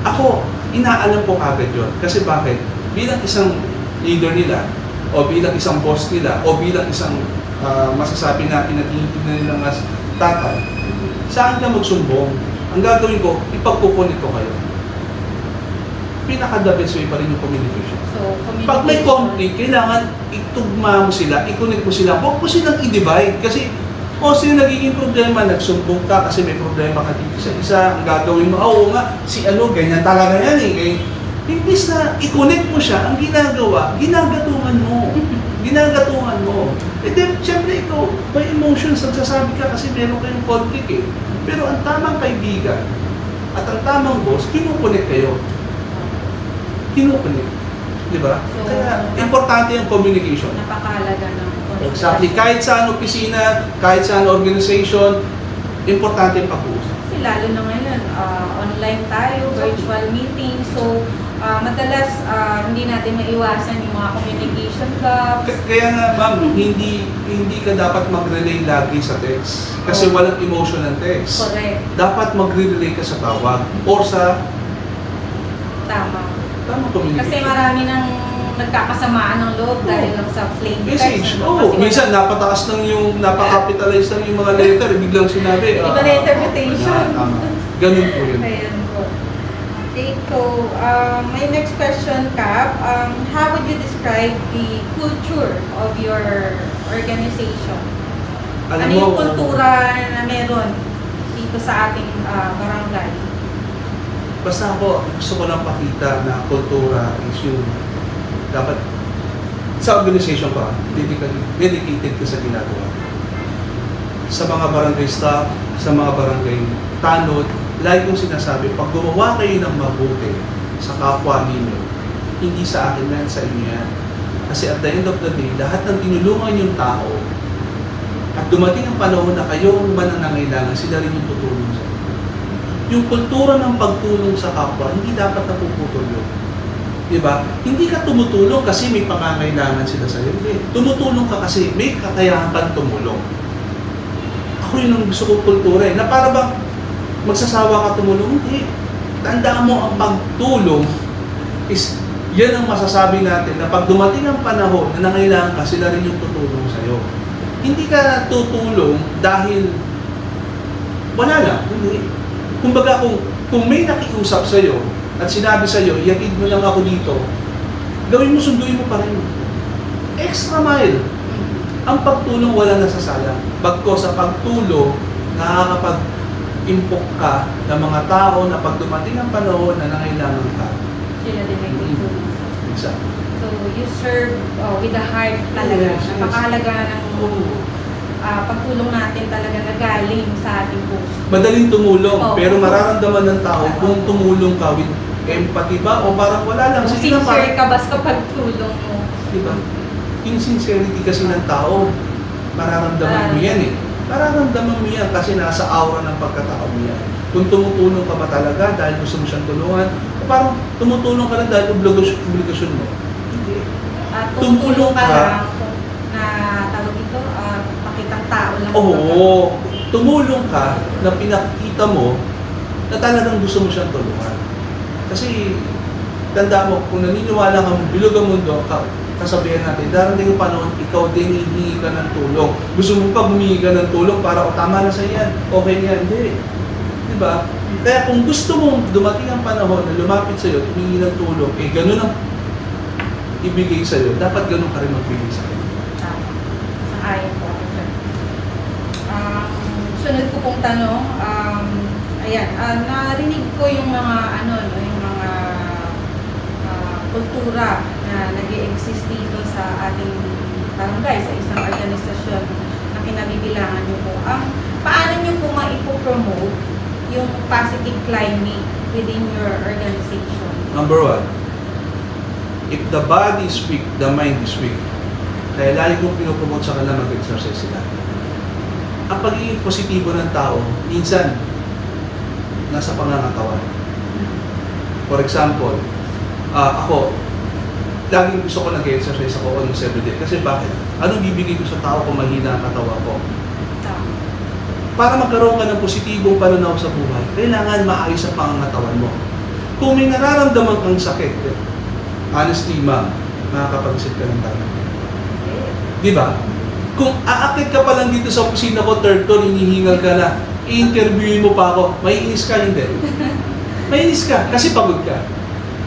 Ako, inaalam ko agad yun. Kasi bakit? Bilang isang leader nila, o bilang isang boss nila, o bilang isang masasabi natin na tinitignan nilang as tatay, saan ka magsumbong? Ang gagawin ko, ipagkukunin ko kayo. Pinaka-the best way pa rin yung communication. So, communication. Pag may conflict, kailangan itugma mo sila, i-connect mo sila. Huwag mo silang i-divide. Kasi, sino nagiging problema, nagsumbong ka kasi may problema ka dito sa isa, ang gagawin mo, oo nga, si ganyan talaga yan Imbis na i-connect mo siya, ang ginagawa, ginagatungan mo. Ginagatungan mo. E then, syempre ikaw, may emotions, nagsasabi ka kasi meron kayong conflict Pero ang tamang kaibigan at ang tamang boss, kinukunik kayo. Kinukunik. Diba? So, kaya, importante yung communication. Napakahalaga ng communication. Exactly. Kahit saan opisina, kahit saan organization, importante yung pag-uusap. Kasi lalo na ngayon, online tayo, virtual meeting. So, madalas hindi natin maiwasan yung mga communication gaps. Kaya nga, ma'am, hindi ka dapat mag-relay lagi sa text. Kasi walang emotion ng text. Correct. Dapat mag-relay ka sa tawag or sa Tamang communication. Kasi marami nang nagkakasamaan ng loob dahil lang sa plain message. text. Minsan napataas lang yung, napakapitalize lang yung mga letter, biglang sinabi. Iba na interpretation. Ganun po yun. Ayan po. Okay, so my next question, Cap, how would you describe the culture of your organization? Ano yung kultura na meron dito sa ating barangay? Basta ako, gusto ko lang pakita na kultura is yung dapat sa organization ka, dedicated ka sa ginagawa. Sa mga barangay staff, sa mga barangay tanod, like yung sinasabi, pag gumawa kayo ng mabuti sa kapwa ninyo, hindi sa akin yan, sa inyo yan. Kasi at the end of the day, lahat ng tinulungan yung tao, at dumating ang panahon na kayo man ang nangailangan, sila rin yung tutulong sa inyo. Yung kultura ng pagtulong sa kapwa, hindi dapat napuputol yun. Diba? Hindi ka tumutulong kasi may pangangailangan sila sa iyo. Tumutulong ka kasi may kakayahan kang tumulong. Ako yun ang gusto ko kultura na para bang magsasawa ka tumulong. Hindi. Tandaan mo ang pagtulong is yan ang masasabi natin na pag dumating ang panahon na nangailangan ka, sila rin yung tutulong sa iyo. Hindi ka tutulong dahil Wala lang, hindi. Kumbaga kung may nakiusap sa'yo at sinabi sa'yo, ihatid mo lang ako dito, gawin mo, sunduin mo pa rin. Extra mile. Ang pagtulong wala nasasala. Bagko sa pagtulong, nakakapag-impok ka ng mga tao na pag dumating ang panahon na nangailangan ka. Sila din ay tutulong. Exactly. So, you serve with the heart talaga. Yes, yes. Napakahalaga ng pagtulong natin talaga na galing sa ating puso. Madaling tumulong, Oo. pero mararamdaman ng tao kung tumulong ka with empathy ba o parang wala lang. Kung Sige na, sincere ka ba sa pagtulong mo? diba? Yung sincerity kasi ng tao, mararamdaman mo yan eh. Mararamdaman mo yan kasi nasa aura ng pagkatao mo yan. Kung tumutulong ka ba talaga dahil gusto mo siyang tulungan, o parang tumutulong ka lang dahil obligasyon mo. Hindi. Tumulong ka lang na tawag ito, pakitang tao lang. Oo. Tumulong ka na pinakita mo na talagang gusto mo siyang tulungan. Kasi, tanda mo, kung naniniwala kang bilog ang mundo, kasabihan natin, darating yung panahon, ikaw din hihingi ka ng tulong. Gusto mo pa humingi ka ng tulong para tama na sa yan, okay na yan. Hindi. Diba? Kaya kung gusto mong dumating ang panahon na lumapit sa'yo, humingi ng tulong, eh ganun ang ibigay sa'yo, dapat ganun ka rin magbigay sa'yo. Sang-ayon po. Sunod ko pong tanong, ayan, narinig ko yung mga yung mga kultura na nag-i-exist dito sa ating barangay, sa isang organisasyon na kinabibilangan niyo po. Paano niyo po maipo-promote yung positive climate within your organization? Number one, if the body is weak, the mind is weak. Kaya lagi kong pinopromote sa kanila mag-exercise sila. Ang pagiging positibo ng tao, minsan, nasa pangangatawan. For example, ako, laging gusto ko nag-exercise ako almost every day. Kasi bakit? Anong bibigay ko sa tao kung mahina ang katawan ko? Para magkaroon ka ng positibong pananaw sa buhay, kailangan maayos ang pangangatawan mo. Kung may nararamdaman kang sakit, honestly, ma'am, makakapag-isip ka ng tama. Di ba? Kung aakit ka pa lang dito sa opisina ko, third floor, hinihingal ka na, i-interviewin mo pa ako, may inis ka, hindi. May inis ka, kasi pagod ka.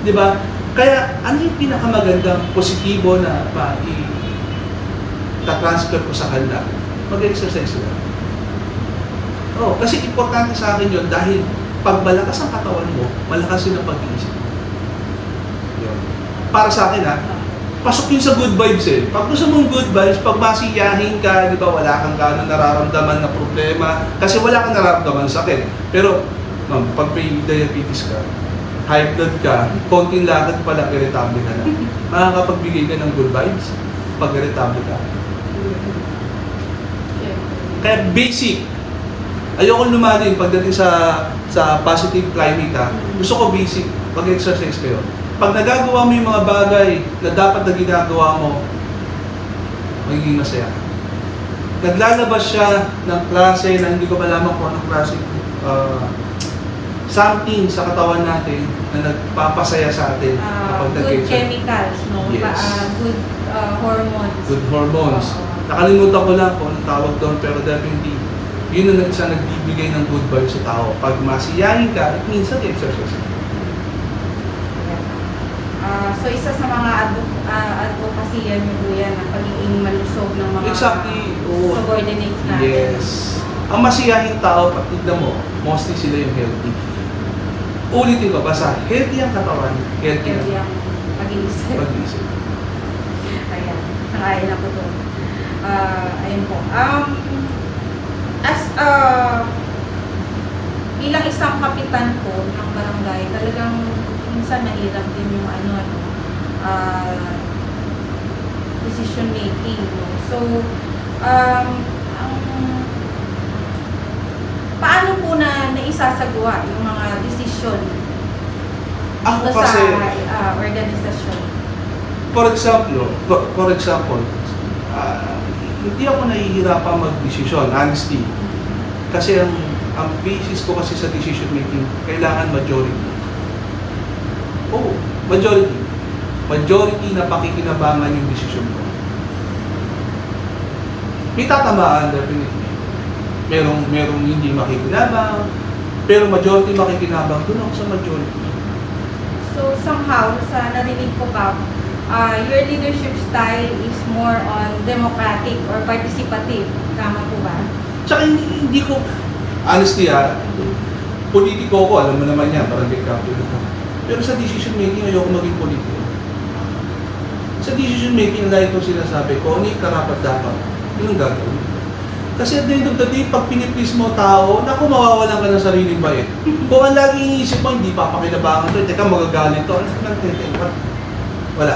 Di ba? Kaya, ano yung pinakamagandang positibo na ta-transfer ko sa kanila? Mag-exercise sila. Oh, kasi importante sa akin yun dahil pag malakas ang katawan mo, malakas yun ang pag-iisip. Yun. Para sa akin pasok yun sa good vibes eh. Pag gusto mong good vibes, pag masiyahin ka, di ba, wala kang gano'ng nararamdaman na problema, kasi wala kang nararamdaman na sakit. Pero, ma'am, pag may diabetes ka, high blood ka, konting lakad pala, irritable ka na. Makakapagbigay ka ng good vibes pag irritable ka. Kaya basic. Ayoko lumalim pagdating sa positive climate Gusto ko basic, mag-exercise kayo. Pag nagagawa mo yung mga bagay na dapat na ginagawa mo, magiging masaya. Naglalabas siya ng klase na hindi ko malaman kung anong klase. Something sa katawan natin na nagpapasaya sa atin kapag good chemicals, no? Yes. Good hormones. Good hormones. Nakalimutan ko lang kung anong tawag doon, pero definitely, yun ang isa nagbibigay ng good vibes sa tao. Pag masiyahin ka, it means exercise. So, isa sa mga advocacy yan yung yan, ang pagiging malusog ng mga subordinates natin. Yes. Ang masiyahing tao, tignan mo, mostly sila yung healthy. Ulitin ko, basta healthy ang katawan, healthy ang pag-iisip. Ayan, nakain ako doon. Ayun po. Bilang isang kapitan po ng barangay, talagang minsan nahirap din yung decision making. No? So, paano po na naisasagawa yung mga decision ako sa kasi, organisasyon? For example, hindi ako nahihirapan mag-desisyon, honestly. Kasi ang basis ko kasi sa decision making, kailangan majority. Oh, majority. Majority na pakikinabangan yung desisyon ko. May tatamaan, definitely. merong hindi makikinabang, pero majority makikinabang, doon ako sa majority. So somehow, sa narinig ko ba, your leadership style is more on democratic or participative. Tama po ba? Tsaka hindi ko, honestly politiko ko, alam mo naman yan, barangay captain ako. Pero sa decision making, ayoko maging politiko. Sa decision making, dahil ko sinasabi ko, ano yung karapat dapat, yun ang gagawin. Kasi at the end of the day, pag piniplease mo tao, naku, mawawalan ka ng sariling bait. Kung ang lagi iniisip mo, hindi papakinabangan to, teka, magagalit to, wala.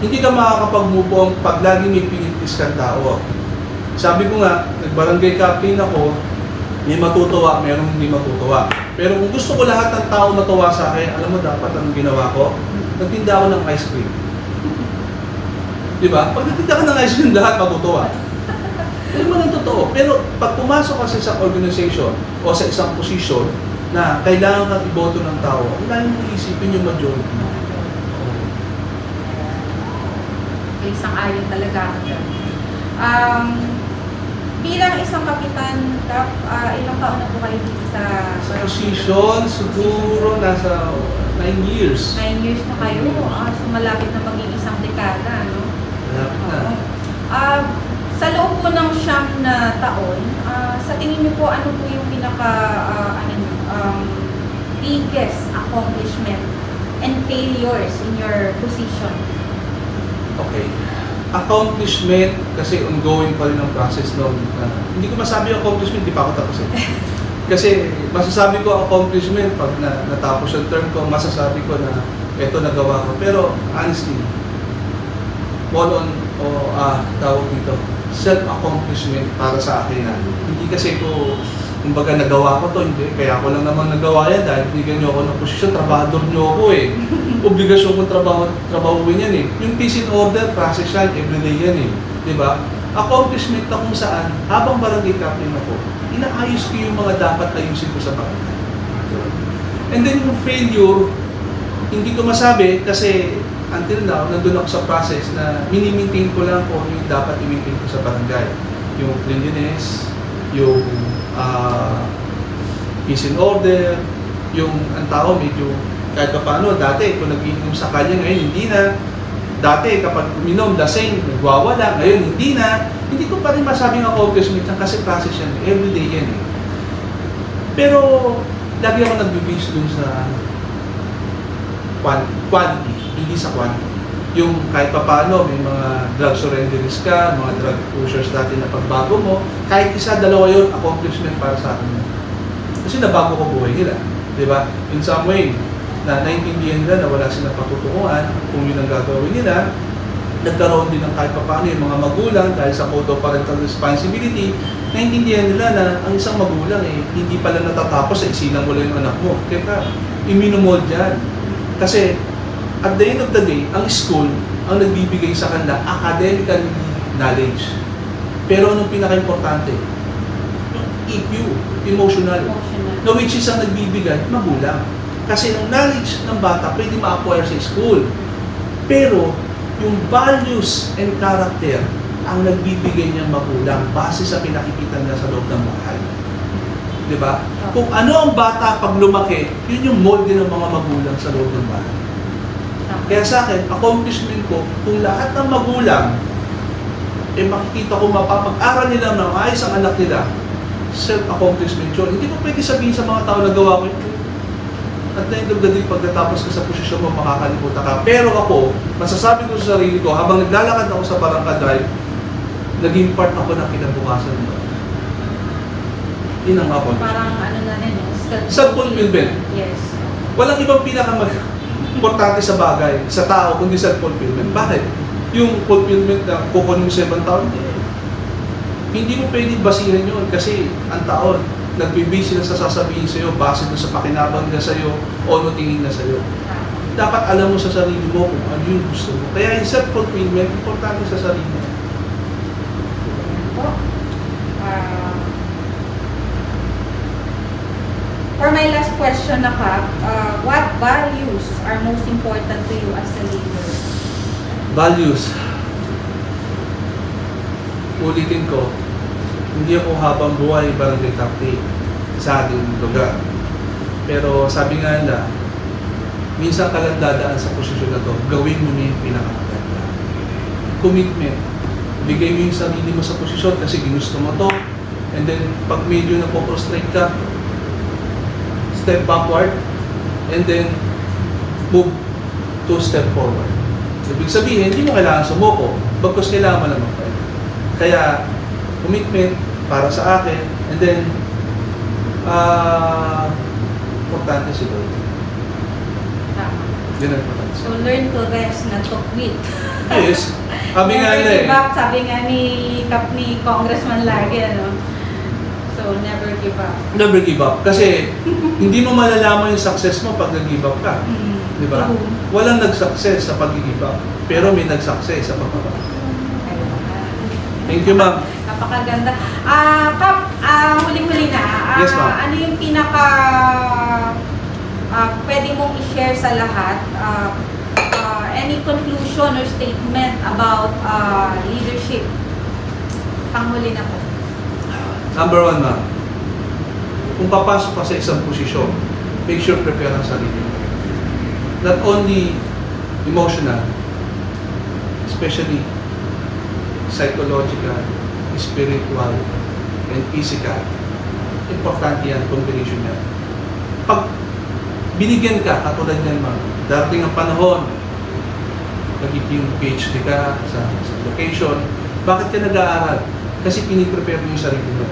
Hindi ka makakapag-move on pag lagi may piniplease kang tao. Sabi ko nga, nag-barangay captain ako, may matutuwa, merong hindi matutuwa. Pero kung gusto ko lahat ng tao matuwa sa akin, alam mo dapat anong ginawa ko? Nagtinda ako ng ice cream. Diba? Pag nagtinda ka ng ice cream, lahat matutuwa. Hindi mo lang totoo. Pero pag pumasok ka sa isang organization o sa isang position na kailangan kang iboto ng tao, ang dahil mo isipin yung majority. Isang ayon talaga ako dyan. Bilang isang kapitan, ilang taon na po kayo dito sa position? Siguro nasa 9 years. 9 years na kayo. So malapit na maging isang dekada, no? Malapit na. Sa loob po ng 9 na taon, sa tingin niyo po, ano po yung biggest accomplishment and failures in your position? Okay. Accomplishment, kasi ongoing pa rin ang process noon. Hindi ko masabi yung accomplishment, hindi pa ako tapos Kasi masasabi ko accomplishment pag natapos yung term ko, masasabi ko na ito nagawa ko. Pero honestly, tawag dito, self-accomplishment para sa akin na hindi kasi ko, kumbaga nagawa ko to, hindi. Kaya ako lang naman nagawa yan dahil bigyan nyo ako ng posisyon, trabahador nyo ako Obligasyon kong trabahuin yan Yung peace in order, process yan, everyday yan Diba? Accomplishment na kung saan, habang barangay captain ako, inaayos ko yung mga dapat ayusin ko sa barangay. And then yung failure, hindi ko masabi kasi until now, nandun ako sa process na mini-maintain ko lang kung yung dapat i-maintain ko sa barangay. Yung cleanliness, yung peace and order, yung ang tao medyo kahit pa paano, dati kung nag-iinom sa kanya, ngayon hindi na. Dati kapag uminom, lasing, nagwawala, ngayon hindi na. Hindi ko pa rin masabing accomplishment yan kasi process yan, everyday yan Pero lagi ako nag-base dun sa quality, hindi sa quantity. Yung kahit pa paano, may mga drug surrenderies ka, mga drug pushers dati na pagbago mo, kahit isa, dalawa yun, accomplishment para sa akin. Kasi nabago ko buhay nila. Diba? In some way, na naintindihan nila na wala silang patutunguhan kung yun ang gagawin nila. Nagkaroon din ng kahit paano yung mga magulang dahil sa code of parental responsibility, naintindihan nila na ang isang magulang hindi pala natatapos sa isilang wala yung anak mo. Kaya iminumold yan. Kasi at the end of the day, ang school ang nagbibigay sa kanila academical knowledge. Pero anong pinaka-importante? Yung EQ, emotional. Na which is ang nagbibigay, magulang. Kasi ang knowledge ng bata pwede ma-acquire sa school. Pero yung values and character ang nagbibigay niyang magulang base sa pinakikita niya sa loob ng bahay. Diba? Kung ano ang bata pag lumaki, yun yung mold din ng mga magulang sa loob ng bahay. Kaya sa akin, accomplishment ko, kung lahat ng magulang makikita ko mapapag-aral nila ng ayos ang anak nila, self-accomplishment yun. Hindi ko pwede sabihin sa mga tao na gawa ko at the end of the day, pagkatapos ka sa posisyon mo, makakalimutan ka. Pero ako, masasabi ko sa sarili ko, habang naglalakad ako sa Barangka Drive, naging part ako ng kinabukasan mo. Yun ang ako. Parang ano na rin, self-fulfillment. Yes. Walang ibang pinaka-importante sa bagay, sa tao, kundi self-fulfillment. Bakit? Yung fulfillment na kukunin mo sa ibang tao, hindi mo pwede basihan yun kasi ang taon, nagbibase sila sa sasabihin sa'yo base doon sa pakinabang na sa'yo o ano tingin na sa'yo. Dapat alam mo sa sarili mo kung ano yung gusto mo. Kaya yung self-fulfillment, importante sa sarili mo. For my last question na what values are most important to you as a leader? Values. Ulitin ko, Hindi ako habang buhay barangay captain sa ating lugar. Pero sabi nga nila, minsan ka lang dadaan sa posisyon na to, gawin mo na yung pinakamaganda. Commitment. Bigay mo yung sarili mo sa posisyon kasi ginusto mo to. And then, pag medyo napoprostrate ka, step backward, and then, move 2 step forward. Ibig sabihin, hindi mo kailangan sumuko, bagkus kailangan mo lang magpalit. Kaya, commitment para sa akin, and then, importante si Lord. Tama. Yun ang importante. So, learn to rest, not to quit. Yes. Sabi nga Never nila give up, sabi nga ni Congressman lagi, ano? So, never give up. Never give up. Kasi, hindi mo malalaman yung success mo pag nag-give up ka. Di ba? Walang nag-success sa pag-give up. Pero may nag-success sa pag-give up. Thank you, ma'am. Napakaganda. Kap, huli-huli na. Yes, ma'am. Ano yung pinaka pwede mong i-share sa lahat? Any conclusion or statement about leadership? Panghuli na po. Number 1, ma'am. Kung papasok ka sa isang posisyon, make sure prepare ang sarili mo. Not only emotional, especially psychological, spiritual, and physical. Importante yan, combination yan. Pag binigyan ka, katulad yan, ma'am, darating ang panahon, nagiging PhD ka sa location, bakit ka nag-aaral? Kasi piniprepare mo yung sarili mo.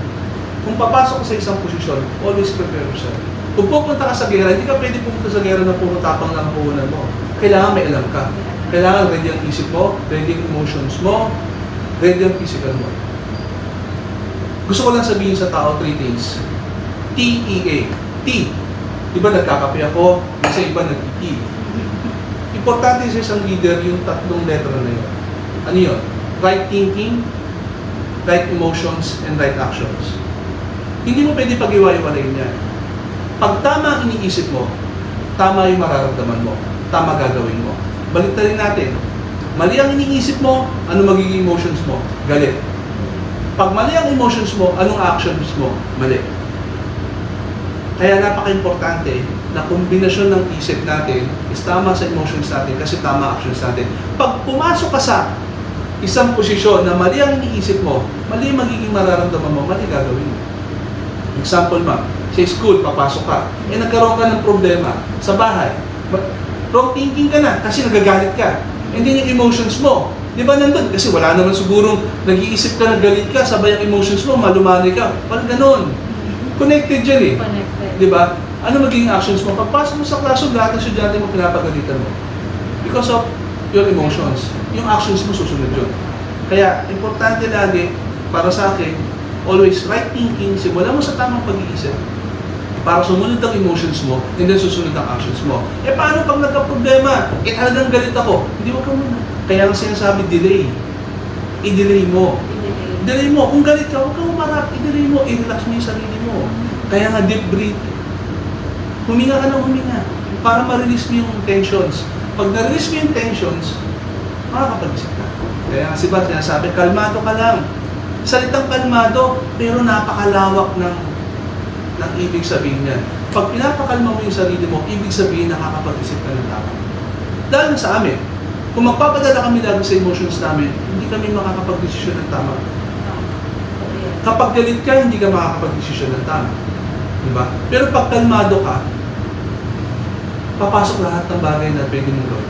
Kung papasok ka sa isang posisyon, always prepare yourself. Kung pupunta ka sa gera, hindi ka pwede pumunta sa gera na puro tapang lang puhunan mo. Kailangan may alam ka. Kailangan ready ang isip mo, ready ang emotions mo, ready ang physical mo. Gusto ko lang sabihin sa tao 3 things. T-E-A. T. Diba nagkakape ako, sa iba nag-T. Importante sa isang leader yung 3 letra na yun. Ano yun? Right thinking, right emotions, and right actions. Hindi mo pwede pag-iwa-iwalayin yan. Pag tama ang iniisip mo, tama yung mararamdaman mo, tama gagawin mo. Baliktarin natin. Mali ang iniisip mo, ano magiging emotions mo? Galit. Pag mali ang emotions mo, anong actions mo? Mali. Kaya napaka-importante na kombinasyon ng isip natin is tama sa emotions natin kasi tama actions natin. Pag pumasok ka sa isang posisyon na mali ang iniisip mo, mali ang magiging mararamdaman mo, mali gagawin mo. Example, ma'am, sa school, papasok ka, nagkaroon ka ng problema sa bahay. Wrong thinking ka na kasi nagagalit ka. And then yung emotions mo, di ba nandun? Kasi wala naman sigurong nag-iisip ka, nagalit ka, sabay ang emotions mo, malumanay ka. Parang ganun. Connected yan eh. Connected. Di ba? Ano magiging actions mo? Pagpasok mo sa classroom, lahat ng estudyante mo pinapagalitan mo. Because of your emotions. Yung actions mo susunod yun. Kaya, importante lagi, para sa akin, always right thinking, simula mo sa tamang pag-iisip, para sumunod ang emotions mo, and then susunod ang actions mo. Paano pag nagka-problema? Talagang galit ako. Hindi mo ka muna. Kaya ang sinasabi, delay. I-delay mo. I-delay mo. Kung galit ka, huwag kang umarap. I-delay mo. I-relax mo yung sarili mo. Kaya nga, deep breathe. Huminga ka ng huminga. Para ma-release mo yung tensions. Pag na-release mo yung tensions, makakapag-isip ka. Kaya nga si Bat, sinasabi, kalmado ka lang. Salitang kalmado, pero napakalawak ng ibig sabihin niyan. Pag pinapakalma mo yung sarili mo, ibig sabihin nakakapag-isip ka ng tama. Dahil sa amin, kung magpapadala kami lagi sa emotions namin, hindi kami makakapag-desisyon ng tama. Kapag galit ka, hindi ka makakapag-desisyon ng tama. Diba? Pero pag kalmado ka, papasok lahat ng bagay na pwede mong gawin.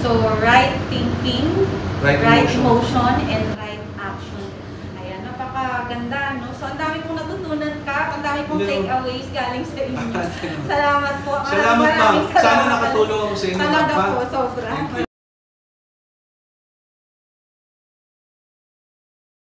So, right thinking, right emotion, and right action. Ayan, napakaganda, no? So, ang dami pong natutunan ka, ang dami pong takeaways galing sa inyo. Salamat po. Salamat, ma'am. Sana nakatulong ako sa inyo. Talaga po, sobra. Thank you.